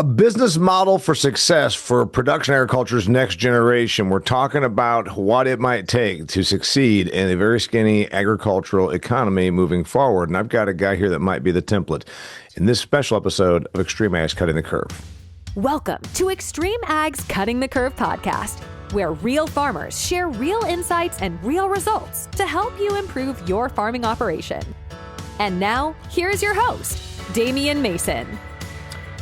business model for success for production agriculture's next generation. We're talking about what it might take to succeed in a very skinny agricultural economy moving forward. And I've got a guy here that might be the template in this special episode of XtremeAg's Cutting the Curve. Welcome to XtremeAg's Cutting the Curve podcast, where real farmers share real insights and real results to help you improve your farming operation. And now, here's your host, Damian Mason.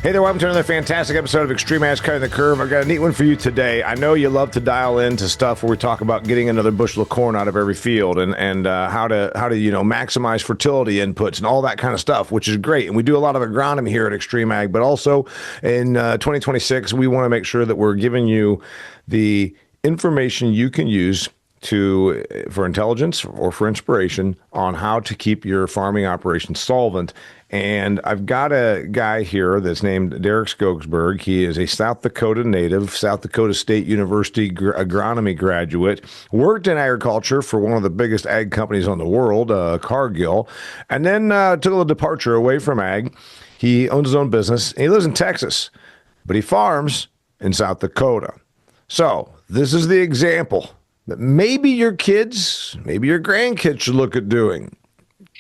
Hey there, welcome to another fantastic episode of XtremeAg's Cutting the Curve. I've got a neat one for you today. I know you love to dial into stuff where we talk about getting another bushel of corn out of every field and how to maximize fertility inputs and all that kind of stuff, which is great. And we do a lot of agronomy here at XtremeAg, but also in 2026, we want to make sure that we're giving you the information you can use for intelligence or for inspiration on how to keep your farming operation solvent. And I've got a guy here that's named Derek Skogsberg. He is a South Dakota native, South Dakota State University agronomy graduate, worked in agriculture for one of the biggest ag companies on the world, Cargill, and then took a little departure away from ag. He owns his own business, and he lives in Texas, but he farms in South Dakota. So this is the example that maybe your kids, maybe your grandkids should look at doing.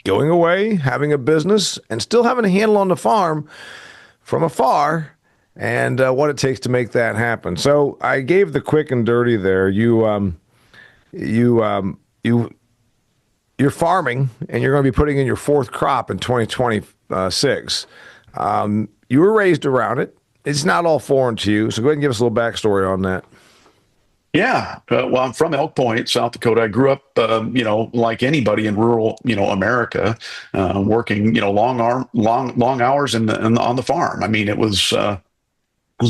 Going away, having a business, and still having a handle on the farm from afar, and what it takes to make that happen. So I gave the quick and dirty there. You're farming, and you're going to be putting in your fourth crop in 2026. You were raised around it. It's not all foreign to you. So go ahead and give us a little backstory on that. Yeah. Well, I'm from Elk Point, South Dakota. I grew up, like anybody in rural, America, working, long hours on the farm. I mean, it was a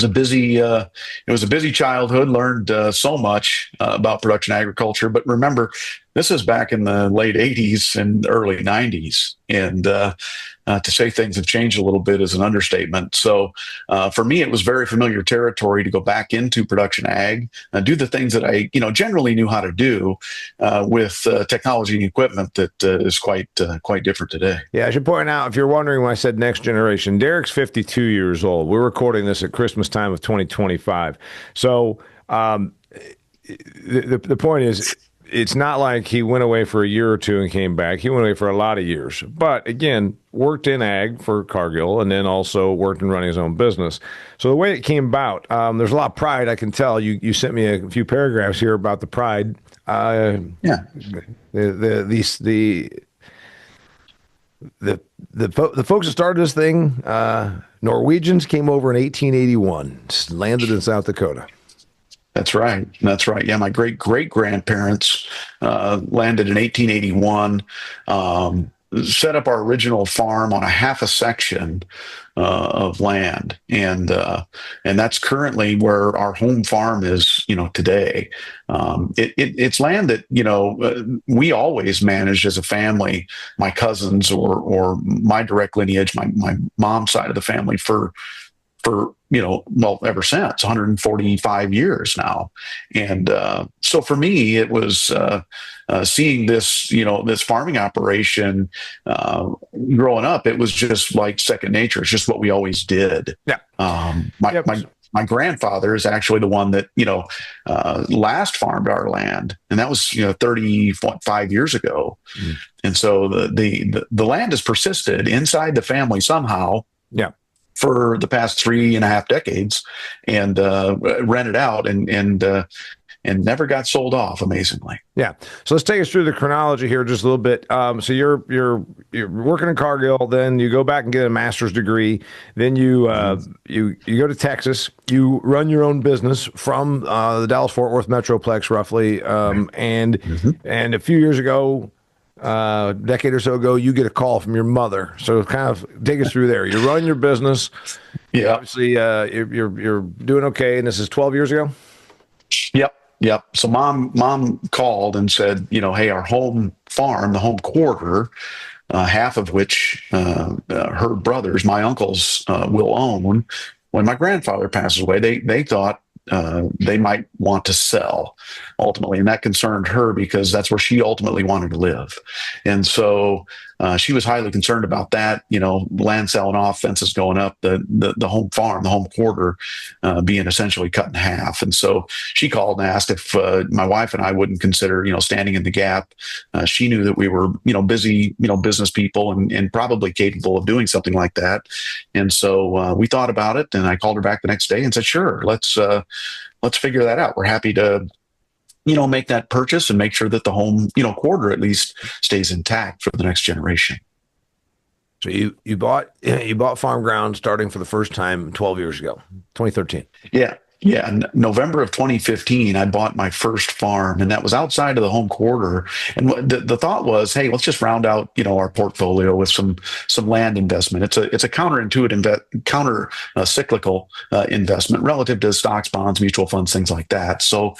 busy childhood. Learned so much about production agriculture. But remember, this is back in the late 80s and early 90s. And to say things have changed a little bit is an understatement. So for me, it was very familiar territory to go back into production ag, do the things that I, generally knew how to do with technology and equipment that is quite different today. Yeah, I should point out, if you're wondering when I said next generation, Derek's 52 years old. We're recording this at Christmas time of 2025. So the point is, it's not like he went away for a year or two and came back. He went away for a lot of years. But again, worked in ag for Cargill and then also worked in running his own business. So the way it came about, there's a lot of pride, I can tell. You sent me a few paragraphs here about the pride. Yeah. The folks that started this thing, Norwegians, came over in 1881, landed in South Dakota. That's right. Yeah, my great-great-grandparents landed in 1881, set up our original farm on a half a section of land, and that's currently where our home farm is, today. It's land that, we always managed as a family, my cousins or my direct lineage, my mom's side of the family for ever since 145 years now. And so for me, it was seeing this, this farming operation growing up. It was just like second nature. It's just what we always did. Yeah. My grandfather is actually the one that, last farmed our land. And that was, 35 years ago. Mm. And so the land has persisted inside the family somehow. Yeah. For the past 3.5 decades, and rented out and never got sold off, amazingly. Yeah. So let's take us through the chronology here just a little bit. So you're working in Cargill, then you go back and get a master's degree, then you go to Texas, you run your own business from the Dallas-Fort Worth Metroplex, roughly, and a few years ago. A decade or so ago, you get a call from your mother. So kind of take us through there. You run your business. Yeah. Obviously, you're doing okay. And this is 12 years ago? Yep. So mom called and said, hey, our home farm, the home quarter, half of which her brothers, my uncles, will own. When my grandfather passes away, they thought they might want to sell ultimately. And that concerned her because that's where she ultimately wanted to live. And so she was highly concerned about that, land selling off, fences going up, the home farm, the home quarter being essentially cut in half. And so she called and asked if my wife and I wouldn't consider, standing in the gap. She knew that we were, busy, business people and probably capable of doing something like that. And so we thought about it, and I called her back the next day and said, sure, let's figure that out. We're happy to make that purchase and make sure that the home, quarter at least stays intact for the next generation. So you bought farm ground starting for the first time 12 years ago, 2013. Yeah. Yeah, November of 2015, I bought my first farm, and that was outside of the home quarter. And the thought was, hey, let's just round out, our portfolio with some land investment. It's a counter cyclical investment relative to stocks, bonds, mutual funds, things like that. So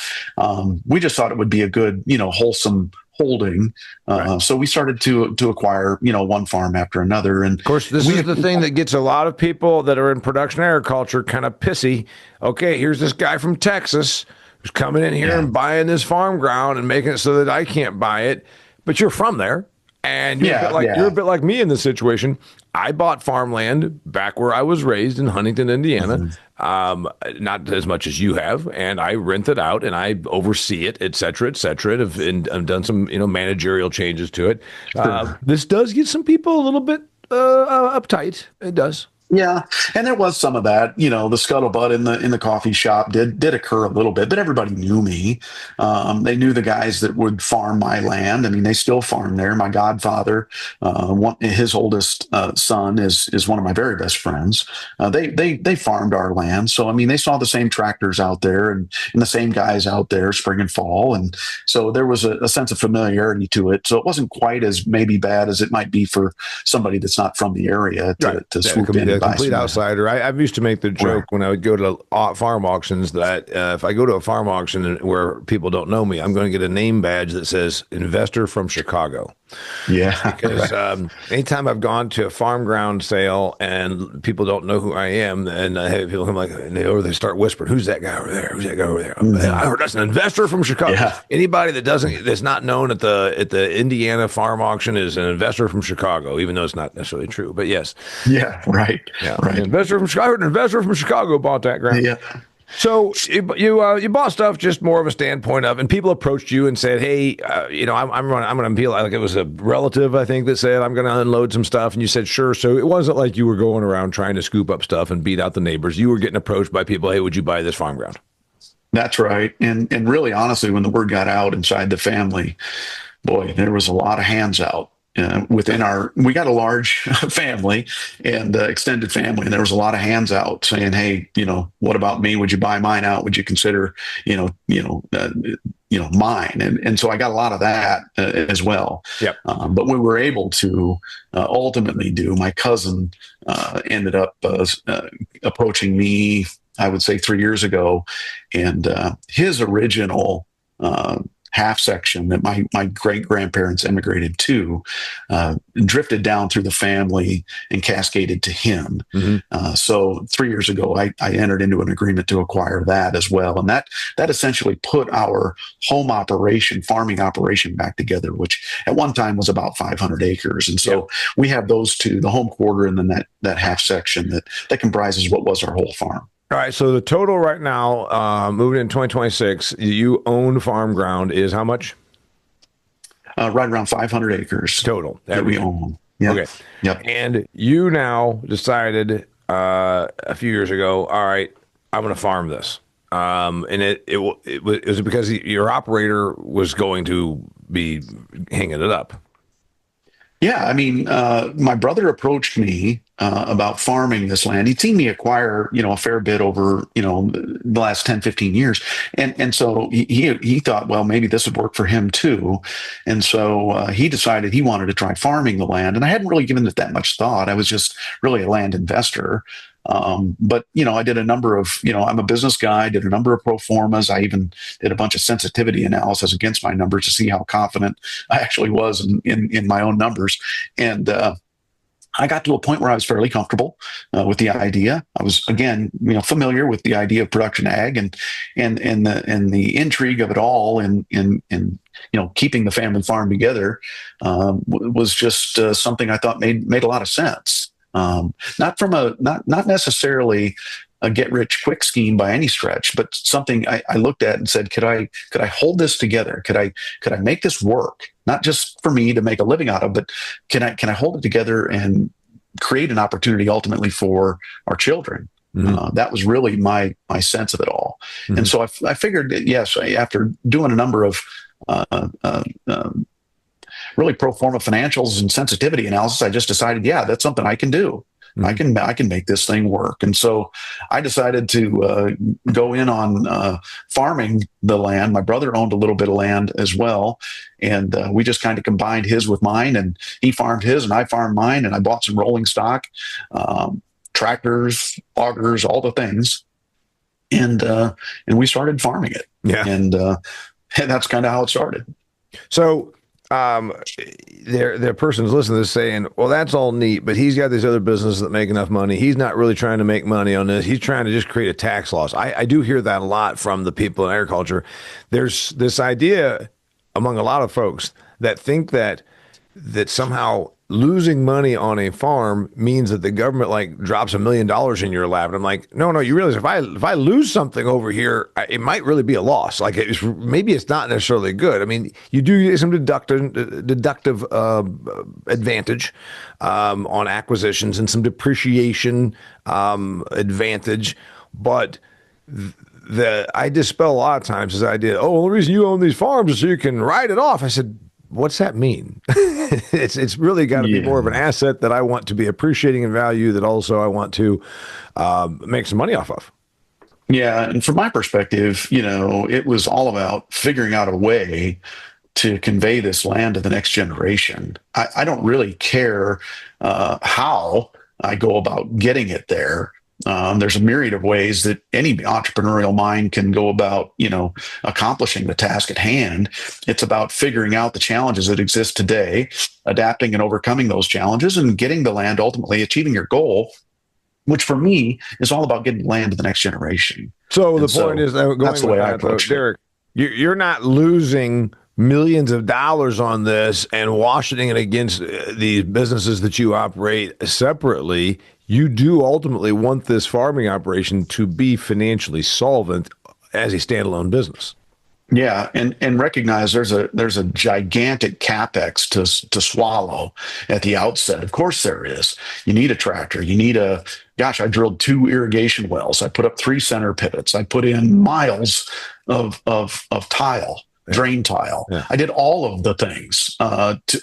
we just thought it would be a good, wholesome holding. Right. So we started to acquire, one farm after another. And of course, this is the thing that gets a lot of people that are in production agriculture kind of pissy. Okay, here's this guy from Texas who's coming in here and buying this farm ground and making it so that I can't buy it. But you're from there. And you're a bit like me in this situation. I bought farmland back where I was raised in Huntington, Indiana, not as much as you have, and I rent it out and I oversee it, et cetera, and I've done some managerial changes to it. Sure. This does get some people a little bit uptight. It does. Yeah, and there was some of that. The scuttlebutt in the coffee shop did occur a little bit, but everybody knew me. They knew the guys that would farm my land. I mean, they still farm there. My godfather, his oldest son, is one of my very best friends. They farmed our land, so I mean, they saw the same tractors out there and the same guys out there spring and fall, and so there was a sense of familiarity to it. So it wasn't quite as maybe bad as it might be for somebody that's not from the area to swoop in. Complete outsider. I used to make the joke when I would go to farm auctions that if I go to a farm auction where people don't know me, I'm going to get a name badge that says investor from Chicago. Yeah. Because anytime I've gone to a farm ground sale and people don't know who I am, and I have people come they start whispering, "Who's that guy over there? Who's that guy over there?" I heard that's an investor from Chicago. Yeah. Anybody that's not known at the Indiana farm auction is an investor from Chicago, even though it's not necessarily true. But yes. Yeah. Right. Yeah. Right. An investor from Chicago. An investor from Chicago bought that ground. Yeah. So you bought stuff just more of a standpoint of, and people approached you and said, "Hey, I'm going to appeal." Like it was a relative, I think, that said, "I'm going to unload some stuff," and you said, "Sure." So it wasn't like you were going around trying to scoop up stuff and beat out the neighbors. You were getting approached by people, "Hey, would you buy this farm ground?" That's right, and really, honestly, when the word got out inside the family, boy, there was a lot of hands out. We got a large family and extended family, and there was a lot of hands out saying, "Hey, what about me? Would you buy mine out? Would you consider, mine?" And so I got a lot of that as well. Yep. But we were able to ultimately do. My cousin ended up approaching me, I would say 3 years ago, and his original half section that my great grandparents immigrated to drifted down through the family and cascaded to him. Mm-hmm. So 3 years ago, I entered into an agreement to acquire that as well, and that essentially put our home operation, farming operation, back together, which at one time was about 500 acres. And so we have those two, the home quarter, and then that half section that comprises what was our whole farm. All right, so the total right now, moving in 2026, you own farm ground is how much? Right around 500 acres total that we own. Yep. Okay. Yep. And you now decided a few years ago, all right, I'm going to farm this. And it was because your operator was going to be hanging it up. Yeah, I mean, my brother approached me about farming this land. He'd seen me acquire, a fair bit over, the last 10, 15 years. And so he thought, well, maybe this would work for him too. And so he decided he wanted to try farming the land. And I hadn't really given it that much thought. I was just really a land investor. But I did a number of, I'm a business guy, did a number of pro formas. I even did a bunch of sensitivity analysis against my numbers to see how confident I actually was in my own numbers. And I got to a point where I was fairly comfortable with the idea. I was, again, familiar with the idea of production ag and the intrigue of it all, and keeping the family farm together was just something I thought made a lot of sense. Not necessarily a get rich quick scheme by any stretch, but something I looked at and said, could I hold this together? Could I make this work? Not just for me to make a living out of, but can I hold it together and create an opportunity ultimately for our children? Mm-hmm. That was really my sense of it all. Mm-hmm. And so I figured that, yes, after doing a number of really pro forma financials and sensitivity analysis, I just decided, yeah, that's something I can do. Mm-hmm. I can make this thing work. And so I decided to go in on farming the land. My brother owned a little bit of land as well. And we just kind of combined his with mine, and he farmed his and I farmed mine. And I bought some rolling stock, tractors, augers, all the things. And we started farming it. Yeah. And that's kind of how it started. So, their person's listening to this saying, well, that's all neat, but he's got these other businesses that make enough money. He's not really trying to make money on this. He's trying to just create a tax loss. I do hear that a lot from the people in agriculture. There's this idea among a lot of folks that think that somehow losing money on a farm means that the government like drops $1 million in your lap. And I'm like, no, you realize if I lose something over here, it might really be a loss. Like maybe it's not necessarily good. I mean, you do get some deductive advantage on acquisitions and some depreciation advantage, but I dispel a lot of times this idea. Oh, well, the reason you own these farms is so you can write it off. I said, what's that mean? It's really got to be more of an asset that I want to be appreciating in value, that also I want to make some money off of. Yeah. And from my perspective, it was all about figuring out a way to convey this land to the next generation. I don't really care how I go about getting it there. There's a myriad of ways that any entrepreneurial mind can go about, accomplishing the task at hand. It's about figuring out the challenges that exist today, adapting and overcoming those challenges, and getting the land, ultimately achieving your goal, which for me is all about getting land to the next generation. So the point is, that's the way I approach it. Derek, you're not losing millions of dollars on this and washing it against these businesses that you operate separately. You do ultimately want this farming operation to be financially solvent as a standalone business. Yeah, and recognize there's a gigantic capex to swallow at the outset. Of course there is. You need a tractor. You need I drilled 2 irrigation wells. I put up 3 center pivots. I put in miles of tile. Drain tile. Yeah. I did all of the things.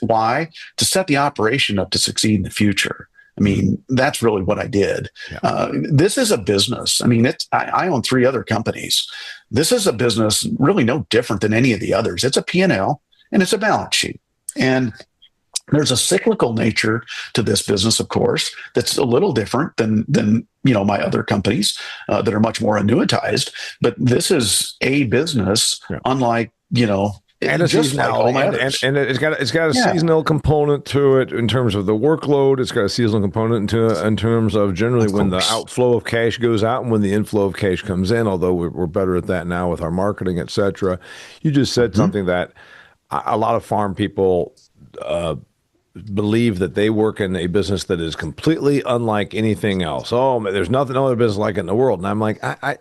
Why? To set the operation up to succeed in the future. I mean, that's really what I did. Yeah. This is a business. I mean, I own 3 other companies. This is a business really no different than any of the others. It's a P&L and it's a balance sheet. And there's a cyclical nature to this business, of course, that's a little different than my other companies that are much more annuitized. But this is a business, unlike and it's just like all my others. And it's got a seasonal component to it in terms of the workload. It's got a seasonal component in terms of generally when the outflow of cash goes out and when the inflow of cash comes in. Although we're better at that now with our marketing, et cetera. You just said something that a lot of farm people believe that they work in a business that is completely unlike anything else. Oh, there's nothing other business like it in the world. And I'm like, I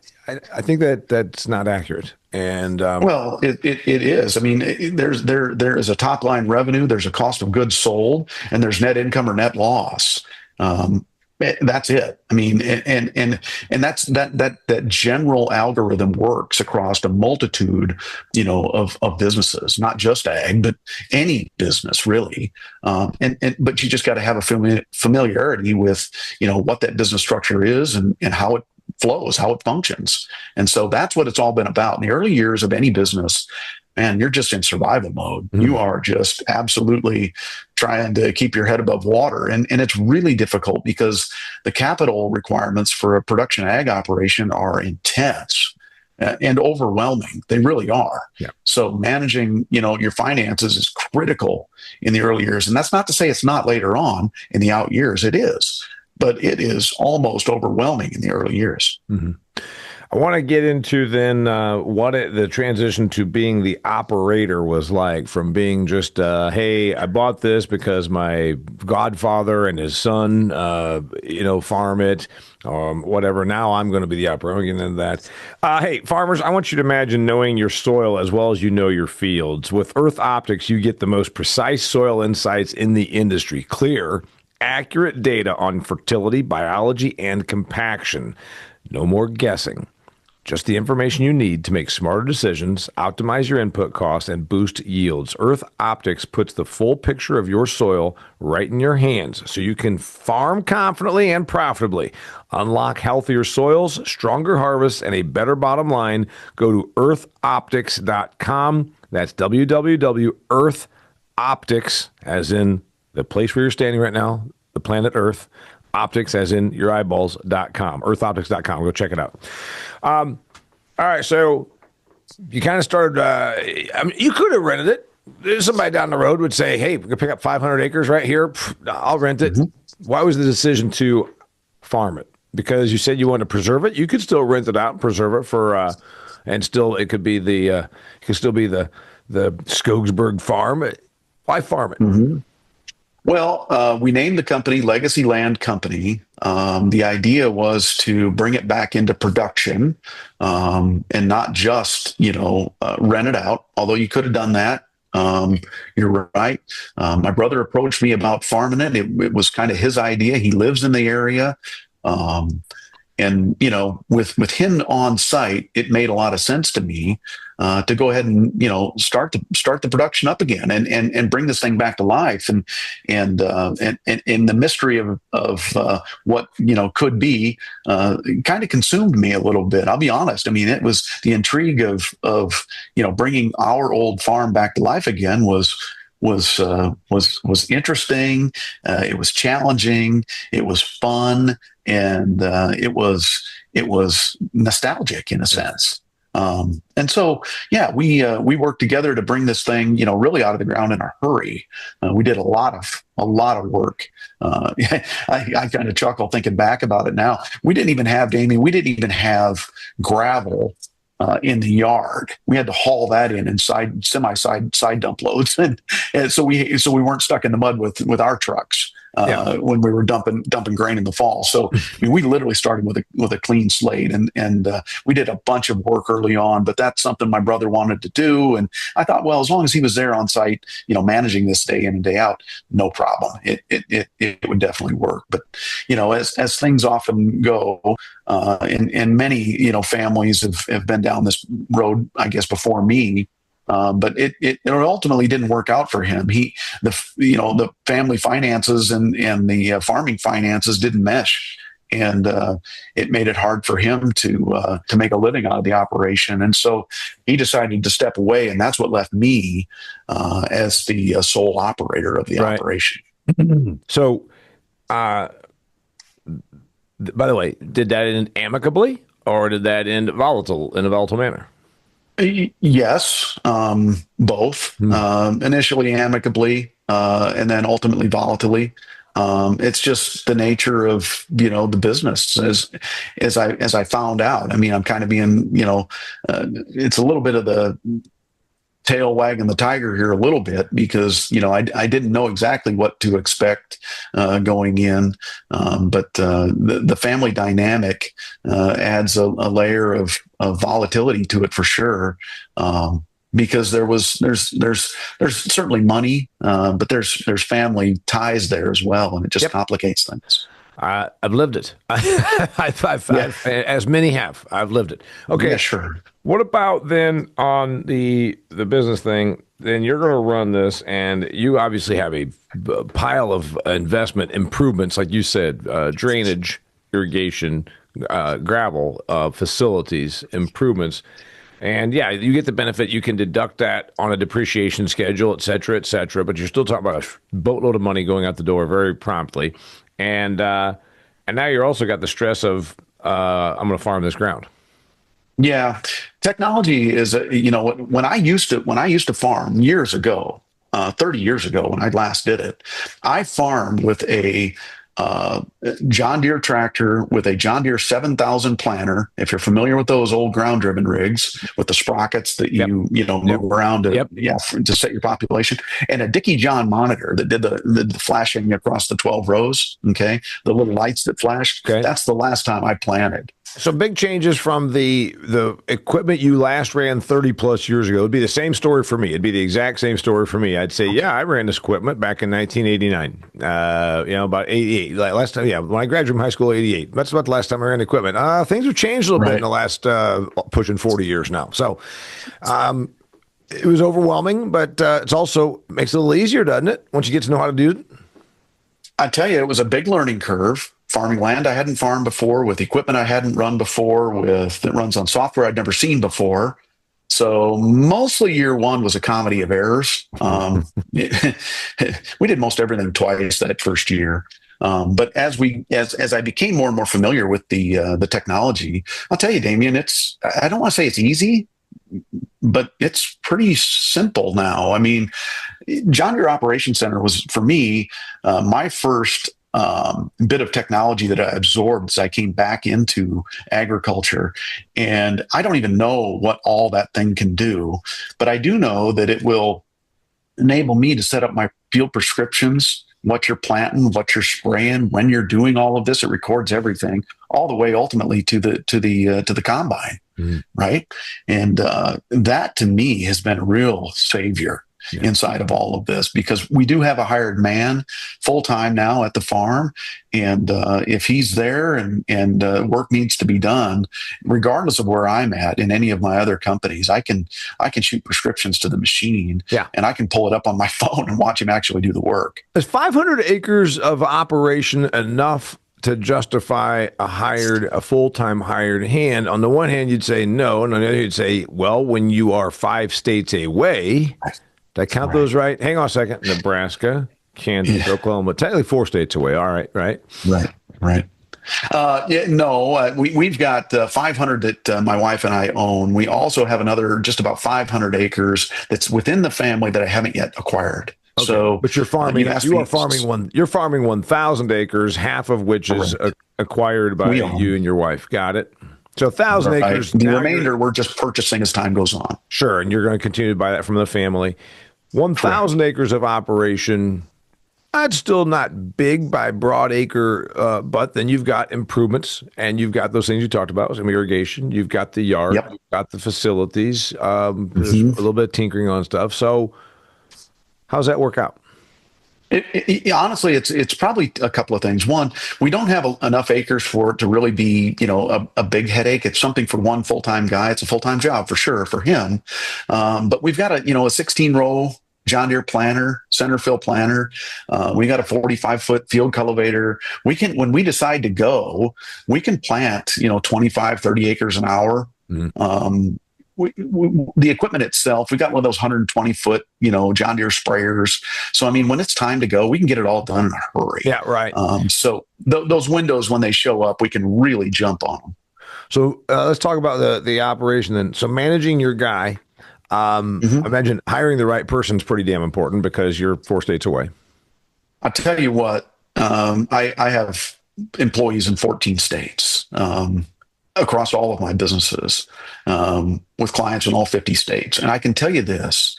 think that's not accurate. And well, it is. I mean, there is a top line revenue, there's a cost of goods sold, and there's net income or net loss. That's it. I mean, and that's that general algorithm works across a multitude, of businesses, not just ag, but any business really. But you just got to have a familiarity with, what that business structure is and how it flows, how it functions. And so that's what it's all been about. In the early years of any business, man, you're just in survival mode. Mm-hmm. You are just absolutely trying to keep your head above water. And it's really difficult because the capital requirements for a production ag operation are intense. and overwhelming. They really are. Yeah. So managing, your finances is critical in the early years. And that's not to say it's not later on in the out years. It is, but it is almost overwhelming in the early years. Mm-hmm. I want to get into then the transition to being the operator was like, from being just, hey, I bought this because my godfather and his son, farm it, whatever. Now I'm going to be the operator. I'm getting into that. Hey, farmers, I want you to imagine knowing your soil as well as you know your fields. With Earth Optics, you get the most precise soil insights in the industry. Clear, accurate data on fertility, biology, and compaction. No more guessing. Just the information you need to make smarter decisions, optimize your input costs, and boost yields. Earth Optics puts the full picture of your soil right in your hands so you can farm confidently and profitably. Unlock healthier soils, stronger harvests, and a better bottom line. Go to earthoptics.com. That's www.earthoptics, as in the place where you're standing right now, the planet Earth. Optics, as in your eyeballs.com, earthoptics.com. Go check it out. All right, so you kind of started, you could have rented it. There's somebody down the road would say, hey, we're going to pick up 500 acres right here. I'll rent it. Mm-hmm. Why was the decision to farm it? Because you said you want to preserve it. You could still rent it out and preserve it for, and still it could be the Skogsberg farm. Why farm it? Mm-hmm. Well, we named the company Legacy Land Company. The idea was to bring it back into production, and not just, rent it out, although you could have done that. You're right. My brother approached me about farming it. It was kind of his idea. He lives in the area. And, with him on site, it made a lot of sense to me to go ahead and, start the production up again and bring this thing back to life. And the mystery of what, could be kind of consumed me a little bit. I'll be honest. I mean, it was the intrigue of bringing our old farm back to life again was interesting. It was challenging. It was fun. And it was nostalgic in a sense. And so, yeah, we worked together to bring this thing, really out of the ground in a hurry. We did a lot of work. I kind of chuckle thinking back about it now. We didn't even have gravel in the yard. We had to haul that in side dump loads, and so we weren't stuck in the mud with our trucks when we were dumping grain in the fall. So I mean, we literally started with a clean slate, and we did a bunch of work early on. But that's something my brother wanted to do, and I thought, well, as long as he was there on site, managing this day in and day out, no problem. It would definitely work. But as things often go, and many families have been down this road, I guess, before me. But it ultimately didn't work out for him. The family finances and the farming finances didn't mesh, and it made it hard for him to make a living out of the operation. And so he decided to step away, and that's what left me as the sole operator of the operation. So, by the way, did that end amicably, or did that end in a volatile manner? Yes, both. Initially amicably, and then ultimately volatilely. It's just the nature of the business as I found out. I mean, I'm kind of being it's a little bit of the tail wagging the tiger here a little bit, because I didn't know exactly what to expect going in, but the family dynamic adds a layer of volatility to it for sure, because there's certainly money, but there's family ties there as well, and it just complicates things. I've lived it. I've as many have. I've lived it. Okay, yeah, sure. What about then on the business thing? Then you're going to run this, and you obviously have a pile of investment improvements, like you said, drainage, irrigation, gravel, facilities, improvements. And yeah, you get the benefit. You can deduct that on a depreciation schedule, et cetera, but you're still talking about a boatload of money going out the door very promptly. And now you're also got the stress of I'm going to farm this ground. Yeah, Technology is, when I used to farm years ago, 30 years ago when I last did it, I farmed with a John Deere tractor with a John Deere 7000 planter. If you're familiar with those old ground driven rigs with the sprockets that move around to set your population, and a Dickie John monitor that did the flashing across the 12 rows. Okay. The little lights that flash. Okay. That's the last time I planted. So big changes from the equipment you last ran 30 plus years ago. It'd be the same story for me. It'd be the exact same story for me. I'd say, yeah, I ran this equipment back in 1989. About 88. Like last time, when I graduated from high school, 88. That's about the last time I ran equipment. Things have changed a little bit in the last pushing 40 years now. So it was overwhelming, but it's also makes it a little easier, doesn't it? Once you get to know how to do it. I tell you, it was a big learning curve. Farming land I hadn't farmed before, with equipment I hadn't run before, that runs on software I'd never seen before. So mostly year one was a comedy of errors. We did most everything twice that first year. But as I became more and more familiar with the technology, I'll tell you, Damien, I don't want to say it's easy, but it's pretty simple now. I mean, John Deere Operations Center was, for me, my first bit of technology that I absorbed as I came back into agriculture. And I don't even know what all that thing can do, but I do know that it will enable me to set up my field prescriptions, what you're planting, what you're spraying, when you're doing all of this. It records everything all the way ultimately to the combine. Mm-hmm. Right. And that to me has been a real savior inside of all of this, because we do have a hired man full time now at the farm. And if he's there and work needs to be done, regardless of where I'm at in any of my other companies, I can shoot prescriptions to the machine and I can pull it up on my phone and watch him actually do the work. Is 500 acres of operation enough to justify a full-time hired hand? On the one hand, you'd say no. And on the other, you'd say, well, when you are 5 states away, did I count those right? Hang on a second. Nebraska, Kansas, Oklahoma, technically 4 states away. All right, right? Right. We've got 500 that my wife and I own. We also have another just about 500 acres that's within the family that I haven't yet acquired. Okay. So, but you're farming. You're farming 1,000 acres, half of which is acquired by you and your wife. Got it. So 1,000 acres. The remainder we're just purchasing as time goes on. Sure, and you're going to continue to buy that from the family. 1,000 acres of operation. That's still not big by broad acre, but then you've got improvements, and you've got those things you talked about, some irrigation. You've got the yard, you've got the facilities. There's a little bit of tinkering on stuff. So, how's that work out? Honestly, it's probably a couple of things. One, we don't have enough acres for it to really be, a big headache. It's something for one full-time guy. It's a full-time job for sure for him. But we've got a 16-row John Deere planter, center fill planter. We got a 45-foot field cultivator. When we decide to go, we can plant, 25, 30 acres an hour. Mm-hmm. The equipment itself, we got one of those 120-foot, John Deere sprayers. So, I mean, when it's time to go, we can get it all done in a hurry. Yeah, right. So those windows, when they show up, we can really jump on them. So let's talk about the operation then. So managing your guy, I imagine hiring the right person is pretty damn important because you're 4 states away. I'll tell you what, I have employees in 14 states. Across all of my businesses, with clients in all 50 states. And I can tell you this,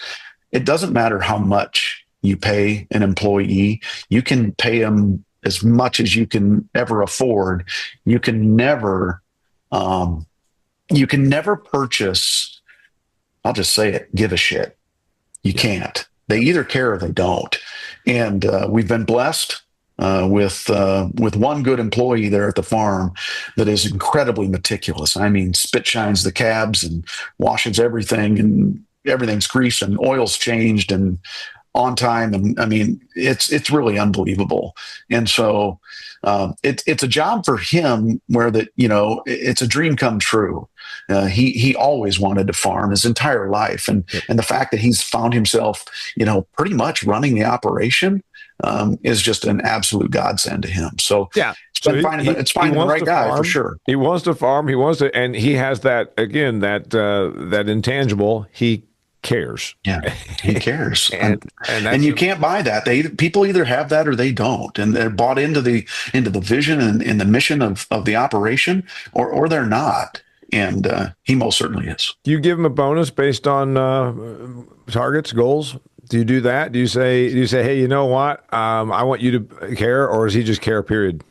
it doesn't matter how much you pay an employee. You can pay them as much as you can ever afford. You can never purchase, I'll just say it, give a shit. You can't. They either care or they don't. And we've been blessed with one good employee there at the farm that is incredibly meticulous. I mean, spit shines the cabs and washes everything, and everything's greased and oil's changed and on time. And I mean, it's really unbelievable. And so it's a job for him where it's a dream come true. He always wanted to farm his entire life. And the fact that he's found himself, pretty much running the operation, is just an absolute godsend to him. So it's So It's finding the right guy for sure. He wants to farm. He wants to, and he has that again, that intangible. He cares. Yeah, he cares, and you can't buy that. People either have that or they don't, and they're bought into the vision and in the mission of the operation, or they're not. And he most certainly is. Do you give him a bonus based on targets, goals? Do you do that? Do you say, hey, you know what? I want you to care, or does he just care? Period.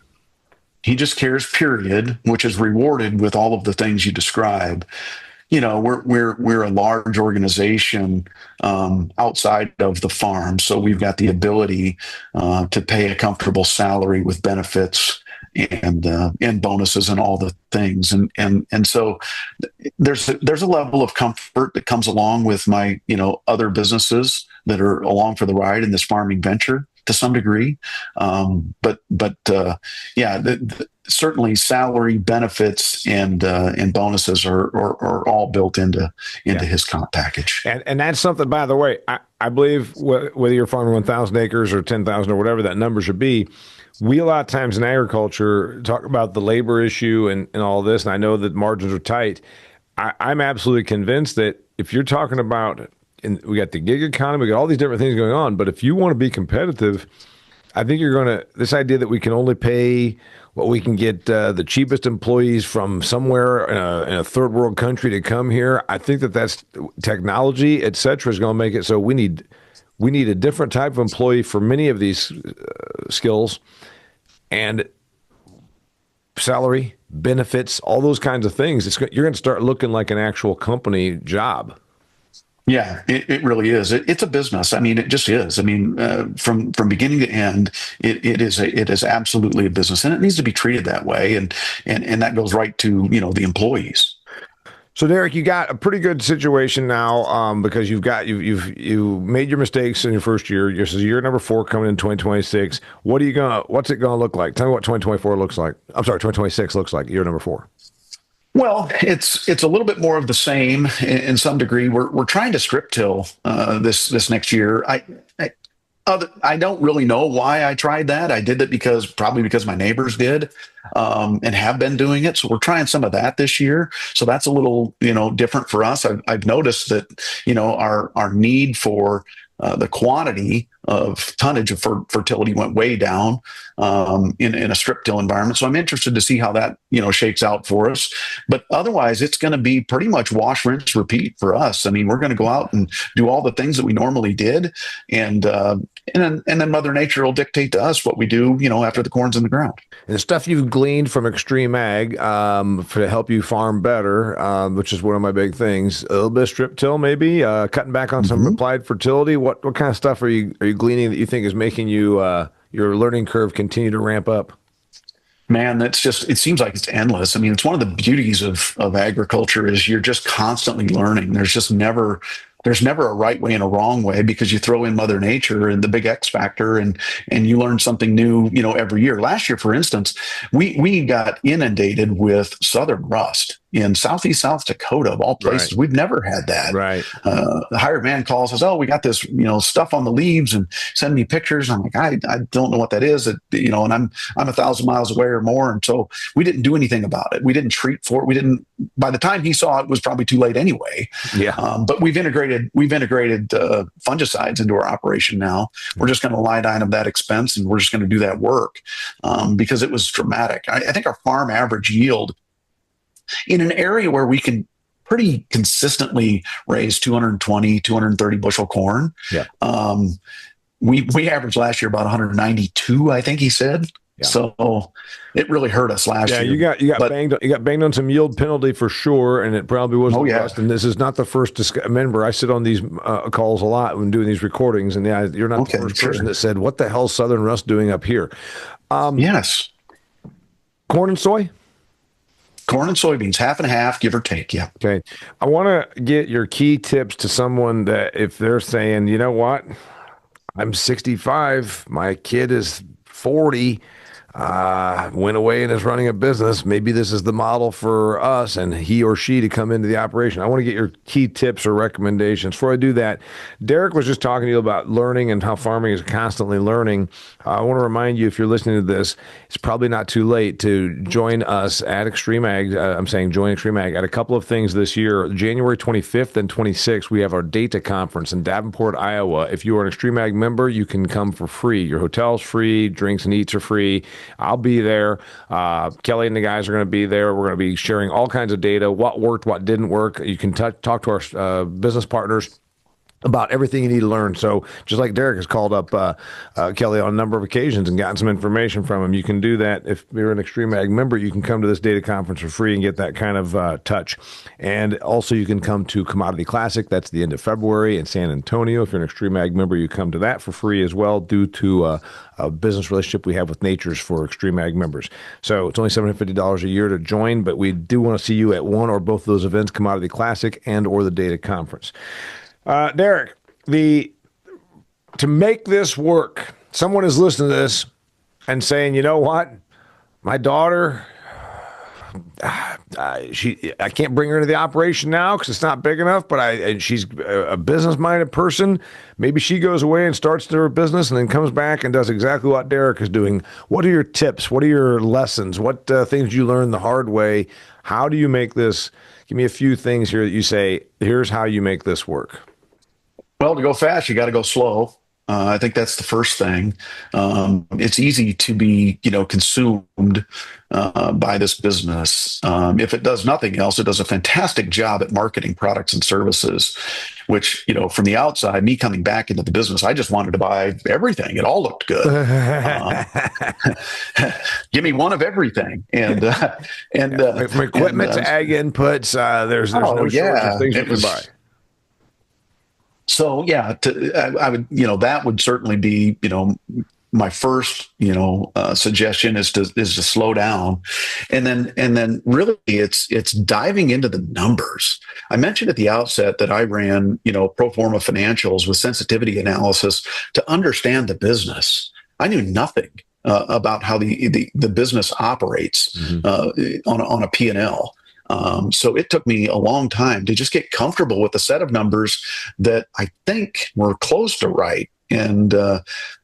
He just cares, period, which is rewarded with all of the things you describe. You know, we're a large organization outside of the farm, so we've got the ability to pay a comfortable salary with benefits and bonuses and all the things, and so there's a level of comfort that comes along with my other businesses that are along for the ride in this farming venture to some degree, but certainly salary, benefits, and bonuses are all built into his comp package. And that's something, by the way, I believe whether you're farming 1,000 acres or 10,000 or whatever that number should be, we a lot of times in agriculture talk about the labor issue and all this, and I know that margins are tight. I'm absolutely convinced that if you're talking about, and we got the gig economy, we got all these different things going on, but if you want to be competitive, I think this idea that we can only pay what we can get the cheapest employees from somewhere in a third world country to come here, I think that's technology, et cetera, is going to make it so we need a different type of employee for many of these skills, and salary, benefits, all those kinds of things. You're going to start looking like an actual company job. Yeah, it really is. It's a business. I mean, it just is. I mean, from beginning to end, it is absolutely a business, and it needs to be treated that way. And that goes right to the employees. So, Derek, you got a pretty good situation now because you've made your mistakes in your first year. This is year number 4 coming in 2026. What's it gonna look like? Tell me what 2024 looks like. I'm sorry, 2026 looks like year number 4. Well, it's a little bit more of the same in some degree. We're trying to strip till this next year. I don't really know why I tried that. I did it probably because my neighbors did and have been doing it. So we're trying some of that this year. So that's a little different for us. I've noticed that our need for the quantity of tonnage of fertility went way down in a strip till environment. So I'm interested to see how that shakes out for us. But otherwise, it's going to be pretty much wash, rinse, repeat for us. I mean, we're going to go out and do all the things that we normally did, and then Mother Nature will dictate to us what we do, after the corn's in the ground. And the stuff you've gleaned from XtremeAg to help you farm better, which is one of my big things. A little bit of strip till, maybe cutting back on some applied fertility. What kind of stuff are you gleaning that you think is making you your learning curve continue to ramp up? Man, it seems like it's endless. I mean, it's one of the beauties of agriculture is you're just constantly learning. There's never a right way and a wrong way, because you throw in Mother Nature and the big X factor and you learn something new, every year. Last year, for instance, we got inundated with southern rust in southeast South Dakota, of all places. Right. We've never had that. Right. The hired man calls us, we got this, stuff on the leaves, and send me pictures. I'm like, I don't know what that is. And I'm 1,000 miles away or more. And so we didn't do anything about it. We didn't treat for it. By the time he saw it, it was probably too late anyway. Yeah. But we've integrated fungicides into our operation now. We're just going to line item that expense, and we're just going to do that work because it was dramatic. I think our farm average yield in an area where we can pretty consistently raise 220, 230 bushel corn. Yeah. We averaged last year about 192, I think he said. Yeah. So it really hurt us last year. Yeah, you got banged on some yield penalty for sure, and it probably wasn't rust. And this is not the first. Remember, I sit on these calls a lot when doing these recordings, and you're not the first person that said, "What the hell is Southern rust doing up here?" Yes. Corn and soy. Corn and soybeans, half and half, give or take. Yeah. Okay. I want to get your key tips to someone that if they're saying, you know what, I'm 65, my kid is 40. went away and is running a business. Maybe this is the model for us and he or she to come into the operation. I want to get your key tips or recommendations. Before I do that, Derek was just talking to you about learning and how farming is constantly learning. I want to remind you, if you're listening to this, it's probably not too late to join us at XtremeAg. I'm saying join XtremeAg at a couple of things this year. January 25th and 26th, we have our Data Conference in Davenport, Iowa. If you are an XtremeAg member, you can come for free. Your hotel's free, drinks and eats are free. I'll be there. Kelly and the guys are going to be there. We're going to be sharing all kinds of data, what worked, what didn't work. You can talk to our business partners about everything you need to learn. So just like Derek has called up Kelly on a number of occasions and gotten some information from him, you can do that. If you're an XtremeAg member, you can come to this data conference for free and get that kind of touch. And also you can come to Commodity Classic. That's the end of February in San Antonio. If you're an XtremeAg member, you come to that for free as well due to a business relationship we have with Nature's for XtremeAg members. So it's only $750 a year to join, but we do want to see you at one or both of those events, Commodity Classic and or the data conference. Derek, to make this work, someone is listening to this and saying, you know what, my daughter, I can't bring her into the operation now because it's not big enough, but she's a business-minded person. Maybe she goes away and starts their business and then comes back and does exactly what Derek is doing. What are your tips? What are your lessons? What things you learned the hard way? How do you make this? Give me a few things here that you say, here's how you make this work. Well, to go fast, you got to go slow. I think that's the first thing. It's easy to be, consumed by this business. If it does nothing else, it does a fantastic job at marketing products and services, which, from the outside, me coming back into the business, I just wanted to buy everything. It all looked good. Give me one of everything. And from equipment to ag inputs, there's no shortage of things you can buy. So yeah, I would, that would certainly be, my first, suggestion is to slow down, and then really it's diving into the numbers. I mentioned at the outset that I ran, pro forma financials with sensitivity analysis to understand the business. I knew nothing about how the business operates on a P&L. So it took me a long time to just get comfortable with a set of numbers that I think were close to right. And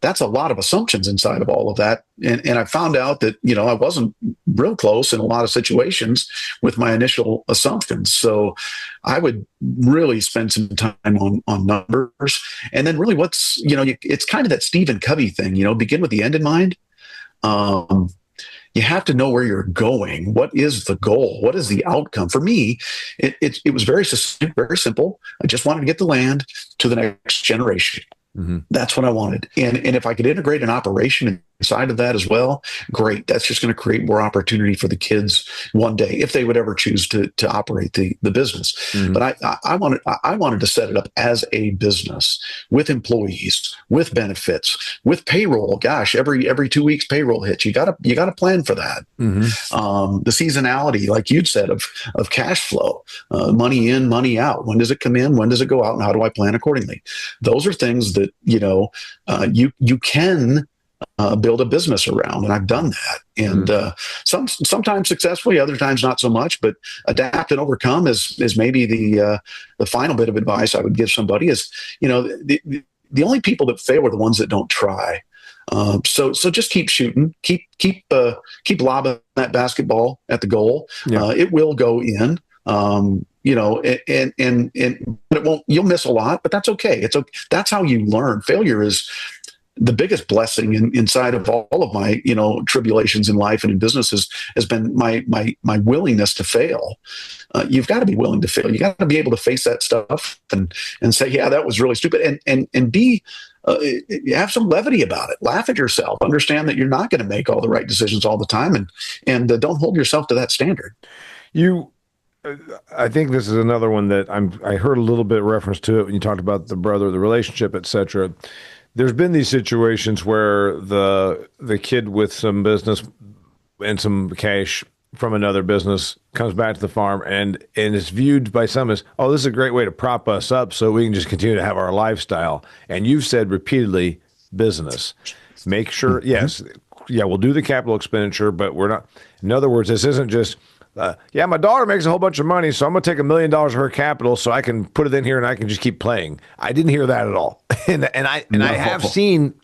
that's a lot of assumptions inside of all of that. And I found out that, I wasn't real close in a lot of situations with my initial assumptions. So I would really spend some time on numbers. And then really it's kind of that Stephen Covey thing, begin with the end in mind. You have to know where you're going. What is the goal? What is the outcome? For me, it was very succinct, very simple. I just wanted to get the land to the next generation. Mm-hmm. That's what I wanted. And if I could integrate an operation inside of that as well, great. That's just going to create more opportunity for the kids one day if they would ever choose to operate the business. Mm-hmm. But I wanted to set it up as a business with employees, with benefits, with payroll. Gosh, every 2 weeks payroll hits. You got to plan for that. Mm-hmm. The seasonality, like you'd said, of cash flow, money in, money out. When does it come in? When does it go out? And how do I plan accordingly? Those are things that you can build a business around, and I've done that. And sometimes successfully, other times not so much. But adapt and overcome is maybe the final bit of advice I would give somebody. Is the only people that fail are the ones that don't try. So just keep shooting, keep lobbing that basketball at the goal. Yeah. It will go in. And it won't. You'll miss a lot, but that's okay. That's how you learn. Failure is the biggest blessing inside of all of my, tribulations in life and in businesses has been my willingness to fail. You've got to be willing to fail. You got to be able to face that stuff and say, yeah, that was really stupid. And be, have some levity about it. Laugh at yourself. Understand that you're not going to make all the right decisions all the time, and don't hold yourself to that standard. I think this is another one that I heard a little bit of reference to it when you talked about the brother, the relationship, et cetera. There's been these situations where the kid with some business and some cash from another business comes back to the farm and is viewed by some as, oh, this is a great way to prop us up so we can just continue to have our lifestyle. And you've said repeatedly, business. Make sure, yes, we'll do the capital expenditure, but we're not. In other words, this isn't just. My daughter makes a whole bunch of money, so I'm going to take $1 million of her capital so I can put it in here and I can just keep playing. I didn't hear that at all, and I have seen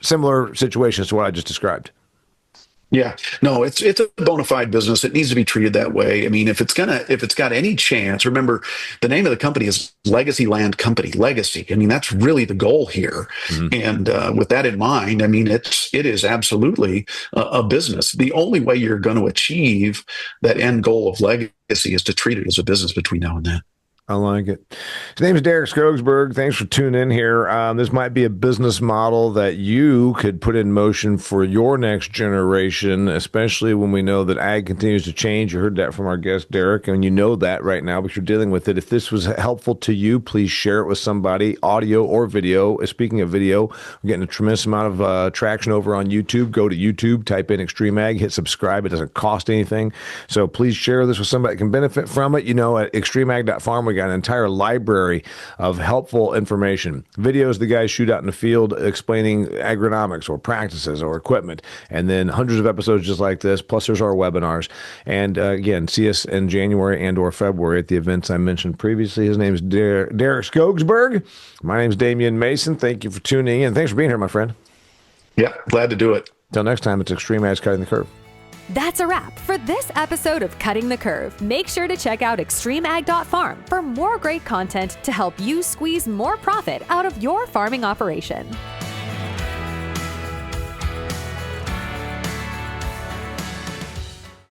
similar situations to what I just described. Yeah, no, it's a bona fide business. It needs to be treated that way. I mean, if it's got any chance, remember the name of the company is Legacy Land Company. Legacy. I mean, that's really the goal here. And with that in mind, I mean, it is absolutely a business. The only way you're going to achieve that end goal of legacy is to treat it as a business between now and then. I like it. His name is Derek Skogsberg. Thanks for tuning in here. This might be a business model that you could put in motion for your next generation, especially when we know that ag continues to change. You heard that from our guest, Derek, and you know that right now because you're dealing with it. If this was helpful to you, please share it with somebody, audio or video. Speaking of video, we're getting a tremendous amount of traction over on YouTube. Go to YouTube, type in XtremeAg, hit subscribe. It doesn't cost anything. So please share this with somebody that can benefit from it. You know, at XtremeAg.farm, we got an entire library of helpful information. Videos the guys shoot out in the field explaining agronomics or practices or equipment, and then hundreds of episodes just like this, plus there's our webinars. And again, see us in January and or February at the events I mentioned previously. His name is Derek Skogsberg. My name is Damian Mason. Thank you for tuning in. Thanks for being here, my friend. Yeah, glad to do it. Until next time, it's XtremeAg Cutting the Curve. That's a wrap for this episode of Cutting the Curve. Make sure to check out XtremeAg.farm for more great content to help you squeeze more profit out of your farming operation.